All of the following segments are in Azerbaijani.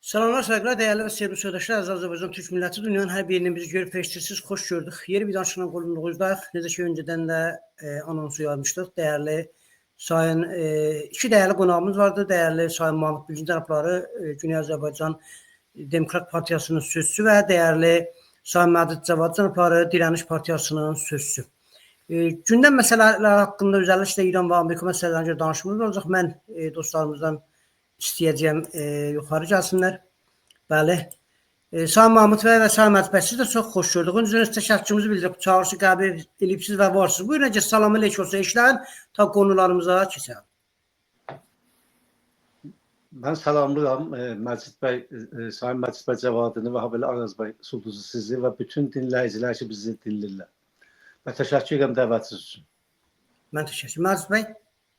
Salamlar, saygılar, değerli ve sevgili arkadaşlar. Azərbaycan Türk milleti dünyanın her bir yerinden bizi görüp eşitsiz, hoş gördük. Yeni bir danışılan qolunluğuzdayıq. Necə ki, önceden de anonsu yazmışdık. Değerli sayın, iki değerli qonağımız vardı. Değerli sayın Mahmut Bilgin cənabları, Güney Azərbaycan Demokrat Partiyasının sözcüsü ve değerli sayın Məcid Cavad cənabları, Direniş Partiyasının sözcüsü. Gündəm məsələləri haqqında özellikle İran ve Amerika məsələlərində danışmamız olacaq. Mən dostlarımızdan istəyəcəyim yuxarı gəlsinlər. Bəli. Sayın Mahmut bəy və Sayın Məcid bəy, siz də çox xoş gördük. Öncə təşəkkürümüzü bildirib, çağırışı qəbul edibsiz və varsınız. Buyurun, necə salam əleykum olsa işləyin, ta konularımıza keçək. Ben salamlıyorum Məcid bəy, Sayın Məcid bəy Cavadını və Habelə Araz bəy Sultuzu sizi və bütün dinləyicilər ki bizi dinləyirlər. Və təşəkkür edirəm dəvətiniz üçün. Mən təşəkkür. Məcid bəy,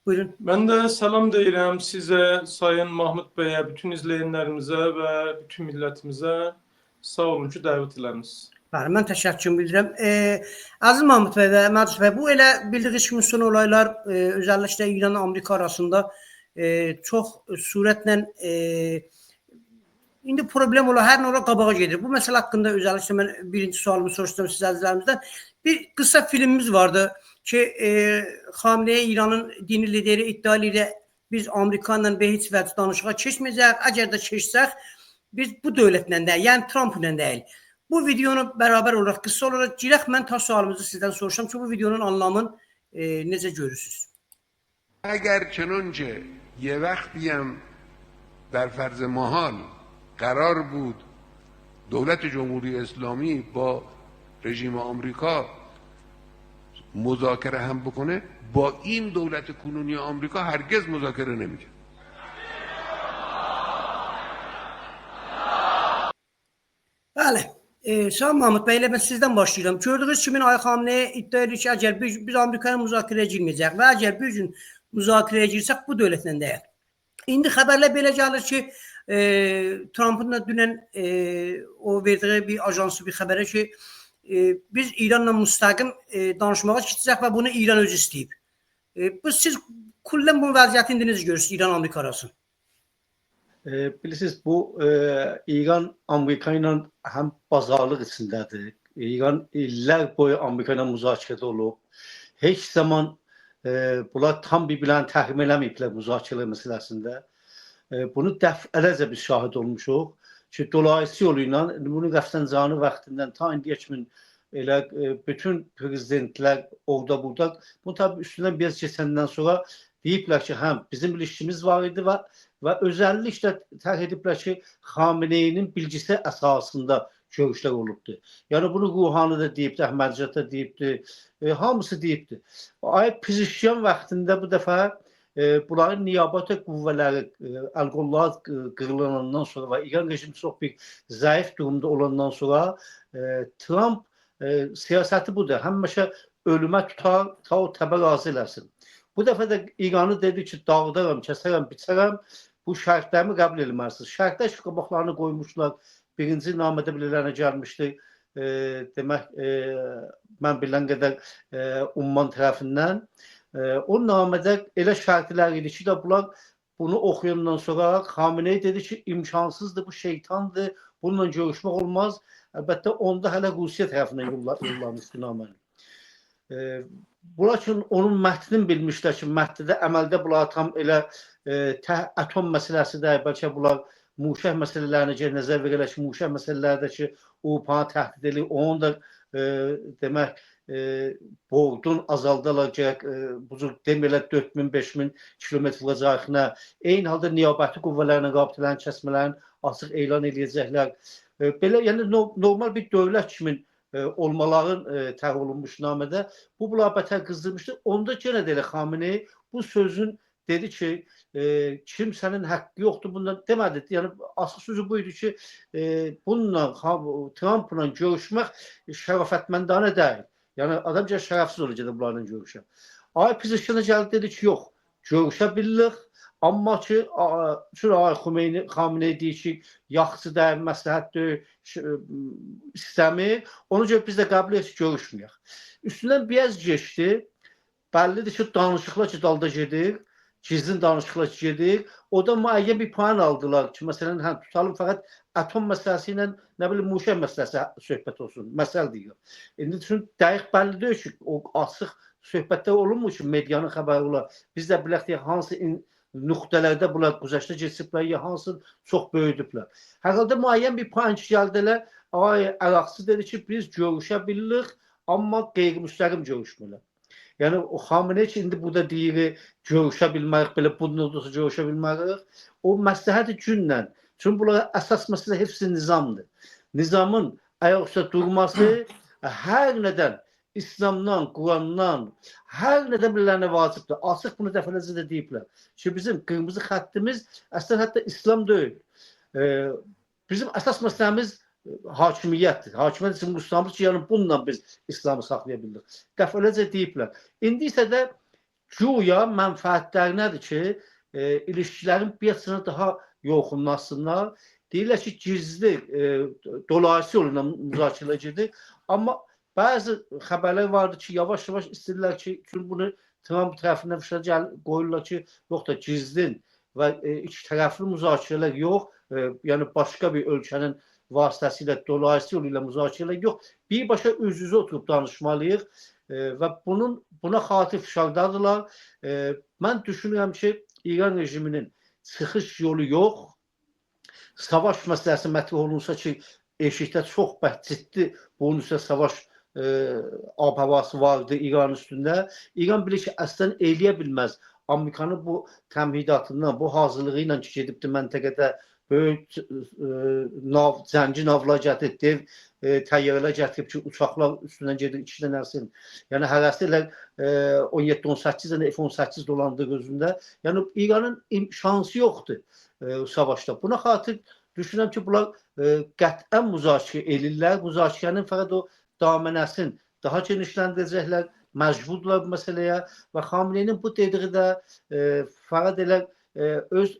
buyurun. Ben de salam deyirəm size, Sayın Mahmut Bey'e, bütün izleyenlerimize ve bütün milletimize. Sağ olun ki dəvət eləmisiniz. Bəli, mən təşəkkürümü bildirəm. Aziz Mahmut bəy və Məcid bəy, bu elə bildiyiniz kimi son olaylar özellikle İran və Amerika arasında çox sürətlə indi problem ola, hər nə ola qabağa gedir. Bu məsələ haqqında özellikle mən birinci sualımı soruşdum siz əzizlərimizdən. Bir kısa filmimiz vardı ki, Xamenei İranın dini lideri iddia edir, biz Amerikanla heç vəcd danışığa keçməyəcək, əgər də keçsək, biz bu dövlətlə deyil, yəni Trumpla deyil. Bu videonu beraber olarak, kısa olarak girək, mən ta sualımızı sizden soruşam ki, bu videonun anlamını necə görürsünüz? اگر چنانچه یه وقتی هم در فرض محال قرار بود دولت جمهوری اسلامی با رژیم آمریکا مذاکره هم بکنه با این دولت کنونی آمریکا هرگز مذاکره نمیکنه. Bəli. Sayın Mahmut bəy, mən sizdən başlayıram. Gördüyünüz kimi Ay Xamenei iddia edir ki, əgər biz Amerikaya müzakirəyə girməyəcək və əgər bir gün müzakirəyə girsək, bu dövlətlə deyil. İndi xəbərlər belə gəlir ki, Trump'ın da dünən o verdiyi bir ajansı bir xəbərə ki, biz İranla müstəqim danışmağa keçəcək və bunu İran özü istəyib. Siz kullən bu vəziyyəti indi necə görürsünüz İran-Amerika arasında? Bilirsiniz bu İran Amerika ile hem pazarlık içindedir. İran iller boyu Amerika ile müzakirede olub. Heç zaman bunlar tam bir-birlərini təxmin eləməyiblər müzakirə məsələsində. Bunu dəfələrcə biz şahid olmuşuq ki, dolayısı yolu ilə bunu Rəfsanjani vaxtından ta indiyə kimi elə bütün prezidentlər orada burada bu tabii üstündən biraz keçəndən sonra deyiblər ki, həm bizim ilişkimiz var idi və özəlliklə tərk ediblər ki, Xameneinin bilgisi əsasında görüşlər olubdu. Yəni bunu Ruhani da deyibdi, Əhmədcad da deyibdi, hamısı deyibdi. Ay Pezişyan vaxtında bu dəfə bunların niyabata qüvvələri Əl-Qollahlar qırılandan sonra və İran rejimi çox bir zəif durumda olandan sonra Trump siyasəti budur. Həmişə ölümə tutar, ta o təbə razı eləsin. Bu dəfə də İranı dedi ki, dağıdaram, kəsərəm, biçərəm, bu şərtlərimi qəbul etməlisiniz. Şərtlər ki, qabaqlarını qoymuşlar, birinci namədə bilələrə gəlmişdi, demək, mən bilən qədər Umman tərəfindən. O namədə elə şərtlər idi ki, bunlar bunu oxuyandan sonra Xamenei dedi ki, imkansızdır, bu şeytandır, bununla görüşmək olmaz. Əlbəttə, onda hələ Rusiya tərəfindən yollamışdı naməni. Bunlar üçün onun mətnini bilmişlər ki, mətndə əməldə bunlar tam elə atom məsələsi də, bəlkə bunlar muşəh məsələlərini nəzər verirlər ki, muşəh məsələlərdə ki, Avropanı təhdid edir, onun da demək, borcun azaldılacaq, bu cür demirlər 4000-5000 kilometr vuracaqına, eyni halda niyabəti qüvvələrinə rabitələrin kəsmələrin açıq elan edəcəklər. Belə, yəni normal bir dövlət kimi olmaların tərk olunmuş namədə bu bunlar bətər qızdırmışdı. Onda yenə də elə Xamenei bu sözün dedi ki, kimsənin haqqı yoxdur bundan demədi. Yəni asıl sözü buydu ki, bununla Trump'la görüşmək şərafətməndana deyil. Yəni adamca şərəfsiz olacaq bunlarla görüşə. Ay Pezişyan'a gəldi dedi ki, yox, görüşə bilirik. Amma ki, Xamenei deyir ki, yaxşıdır, məsləhətdir, istəmir. Ona görə biz də qəbul edib görüşməyək. Üstündən biraz geçdi. Bəllidir ki, danışıqlar ki, dalda gedir. gizlin danışıqlar gedir. O da müəyyən bir puan aldılar ki, məsələn, həm tutalım fəqət atom məsələsi ilə nə bilim Muşa məsələsi söhbət olsun. Məsəl deyir. İndi üçün dəqiq bəlli deyil ki, o açıq söhbətdə olunmur ki, medianın xəbəri olar. Biz də bilək deyək, hansı nöqtələrdə bunlar güzəştə keçiblər, ya hansı çox böyüdüblər. Hər halda müəyyən bir puan gəldilər. Ay Əraqçı dedi ki, biz görüşə bilirik, amma qeyri-müstəqim görüşmürlər. Yəni o Xamenei ki, indi burada deyir, görüşə bilmərik, belə bunun da görüşə bilmərik. O məsləhəti günlə. Çünki bunlar əsas məsələ hepsi nizamdır. Nizamın ayaqüstə durması hər nədən İslamdan, Qurandan, hər nədən birilərinə vacibdir. Açıq bunu dəfələrcə də deyiblər. Ki, bizim qırmızı xəttimiz əslən hətta İslam deyil. Bizim əsas məsələmiz hakimiyyətdir. Hakimiyyət bizim Müslümanımız ki, yəni bununla biz İslamı saxlaya bildik. Dəfələrcə deyiblər. İndi isə də güya mənfəətləri nədir ki, ilişkilərin bir sınır daha yoxunlaşsınlar. Deyirlər ki, gizli, dolayısı yoluyla müzakirə gedir. Amma bəzi xəbərlər vardı ki, yavaş-yavaş istəyirlər ki, bunu Trump tərəfindən fişə qoyurlar ki, yox da gizlin və iki tərəfli müzakirələr yox, yəni başqa bir ölkənin vasitəsilə, dolayısı yoluyla müzakirələr yox, birbaşa üz-üzə oturub danışmalıyıq və buna xatir fişardadırlar. Mən düşünürəm ki, İran rejiminin çıxış yolu yox, savaş məsələsi mətrah olunsa ki, eşikdə çox ciddi bunun üstə savaş ab-havası vardı İran üstündə. İran bilir ki, əslən eləyə bilməz. Amerikanın bu təmhidatından, bu hazırlığı ilə ki, gedibdi məntəqədə böyük zənci navlar gətirib, təyyarələr gətirib ki, uçaqlar üstündən gedir, iki dənə nəsil. Yəni, hərəsi ilə 17-18 dənə F-18 dolandığı özündə. Yəni, İranın şansı yoxdur savaşda. Buna xatir düşünürəm ki, bunlar qətlən müzakirə edirlər. Müzakirənin fəqət o daminəsini daha genişləndirəcəklər, məcburdurlar bu məsələyə və Xameneinin bu dediyi də fəqət elə öz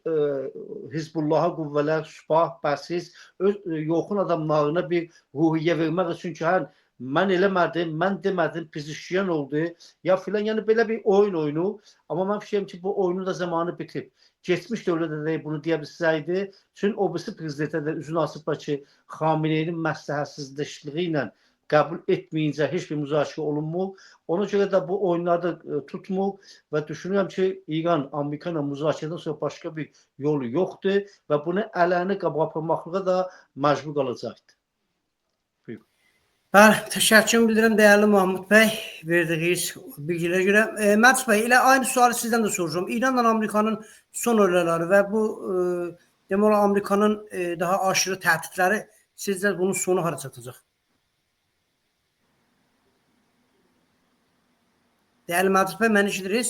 Hizbullaha qüvvələr, Şübah, Bəsis, öz yoxun adamlarına bir ruhiyyə vermək üçün ki, hə, mən eləmədim, mən demədim, pizişkiyən oldu, ya filan, yəni belə bir oyunu. Amma mən fikirəm ki, bu oyunun da zamanı bitib. Geçmiş dövlətdə də bunu deyə bilsəydi, çünki o birisi prezidentə də üzünü asıblar ki, Xameneinin məsləhətsizləşliyi ilə qəbul etməyincə heç bir müzakirə olunmur. Ona görə də bu oyunlarda tutmur və düşünürəm ki, İran, Amerika ilə müzakirədən sonra başqa bir yolu yoxdur və bunu ələni qabartmaqlığa da məcbur qalacaqdır. Bəli, təşəkkür bildirəm dəyərli Mahmud bəy verdiyiniz bilgilərə görə. Məcid bəy, elə aynı sualı sizdən də soracağım. İranla Amerikanın son oyları və bu demək olar Amerikanın daha aşırı təhdidləri sizcə bunun sonu hara çatacaq? Dəyərli Məcid bəy, məni eşidirsiniz?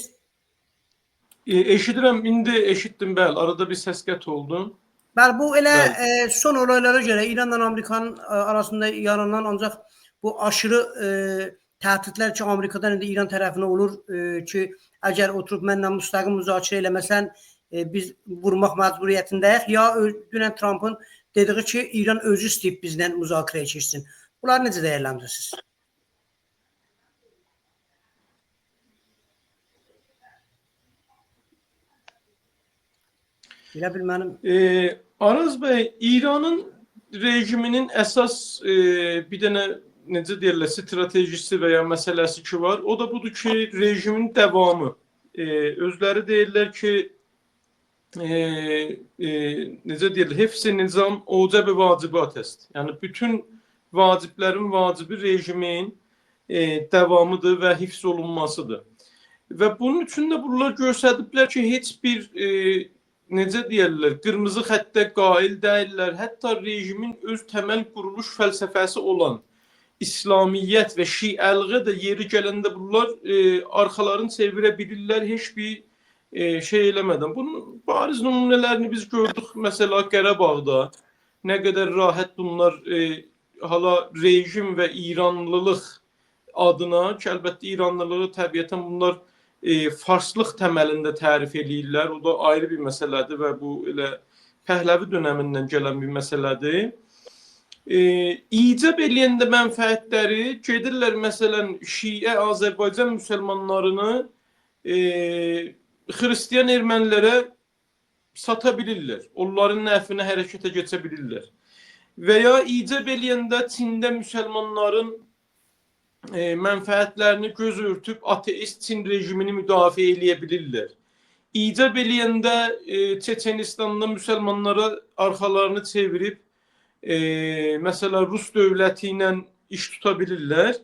Eşidirəm, indi eşitdim, bəli. Arada bir səs qət oldu. Bəli, bu elə son olaylara görə İranla Amerikanın arasında yaranan ancaq bu aşırı təhdidlər ki, Amerikadan indi İran tərəfinə olur ki, əgər oturub mənlə müstəqil müzakirə eləməsən biz vurmaq məcburiyyətindəyik, ya dünən Trumpın dediyi ki, İran özü istəyib bizlə müzakirəyə keçsin. Bunları necə dəyərləndirirsiniz? Elə bil mənim... Araz bəy, İranın rejiminin əsas bir dənə necə deyirlər, stratejisi və ya məsələsi ki var, o da budur ki, rejimin davamı. Özləri deyirlər ki, necə deyirlər, hepsi nizam ocəb-i vacibat est. Yəni, bütün vaciblərin vacibi rejimin davamıdır və hifz olunmasıdır. Və bunun üçün də bunlar göstərdiblər ki, heç bir necə deyirlər, qırmızı xəttə qail deyirlər. Hətta rejimin öz təməl quruluş fəlsəfəsi olan İslamiyyət və şiəliğə də yeri gələndə bunlar arxalarını çevirə bilirlər heç bir şey eləmədən. Bunun bariz nümunələrini biz gördük. Məsələ Qarabağda nə qədər rahat bunlar hala rejim və İranlılıq adına ki, əlbəttə İranlılığı təbiətən bunlar farslıq təməlində tərif eləyirlər. O da ayrı bir məsələdir və bu elə Pəhləvi dönəmindən gələn bir məsələdir. İcab eləyəndə mənfəətləri gedirlər, məsələn, Şiə Azərbaycan müsəlmanlarını Xristian ermənilərə sata bilirlər. Onların nəfinə hərəkətə keçə bilirlər. Və ya icab eləyəndə Çində müsəlmanların mənfəətlərini göz örtüb ateist Çin rejimini müdafiə eləyə bilirlər. İcab eləyəndə Çeçenistanda müsəlmanlara arxalarını çevirib məsələ Rus dövləti ilə iş tuta bilirlər.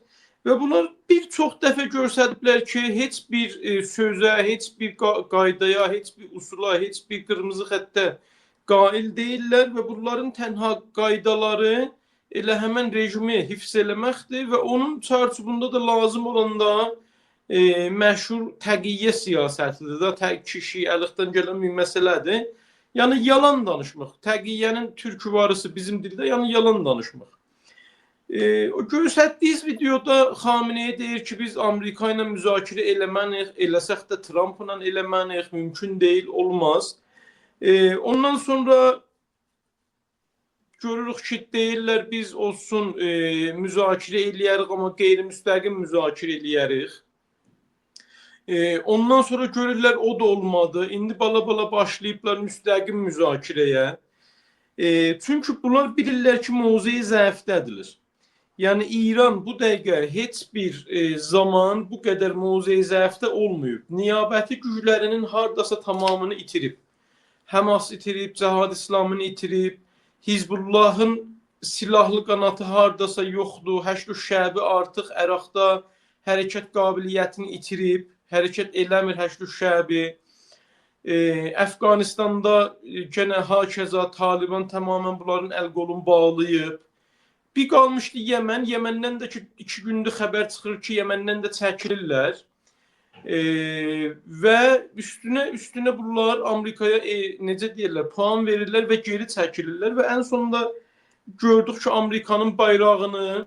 Və bunlar bir çox dəfə göstəriblər ki, heç bir sözə, heç bir qaydaya, heç bir usula, heç bir qırmızı xəttə qail deyirlər və bunların tənha qaydaları elə həmən rejimi hifz eləməkdir və onun çarçubunda da lazım olanda məşhur təqiyyə siyasətidir də, şiəlikdən gələn bir məsələdir. Yəni yalan danışmaq. Təqiyyənin türküvarısı bizim dildə, yəni yalan danışmaq. Göstərdiyiniz videoda Xamenei deyir ki, biz Amerika ilə müzakirə eləməyik, eləsək də Trumpla eləməyik, mümkün deyil, olmaz. Ondan sonra görürük ki, deyirlər biz olsun müzakirə eləyərik, amma qeyri-müstəqim müzakirə eləyərik. Ondan sonra görürlər o da olmadı. İndi bala-bala başlayıblar müstəqim müzakirəyə. Çünki bunlar bilirlər ki, mövqeyi zəifdədilir. Yəni İran bu dəqiqə heç bir zaman bu qədər mövqeyi zəifdə olmayıb. Niyabəti güclərinin hardasa tamamını itirib. Həmas itirib, Cəhad İslamını itirib, Hizbullahın silahlı qanatı hardasa yoxdur, Həşd Şəbi artıq Əraqda hərəkət qabiliyyətini itirib, hərəkət eləmir Həşd Şəbi. Əfqanistanda yenə hakeza Taliban tamamən bunların əl-qolunu bağlayıb. Bir qalmışdı Yəmən. Yəməndən də ki, 2 gündür xəbər çıxır ki, Yəməndən də çəkilirlər. Və üstünə bunlar Amerikaya necə deyirlər, puan verirlər və geri çəkilirlər və ən sonunda gördük ki, Amerikanın bayrağını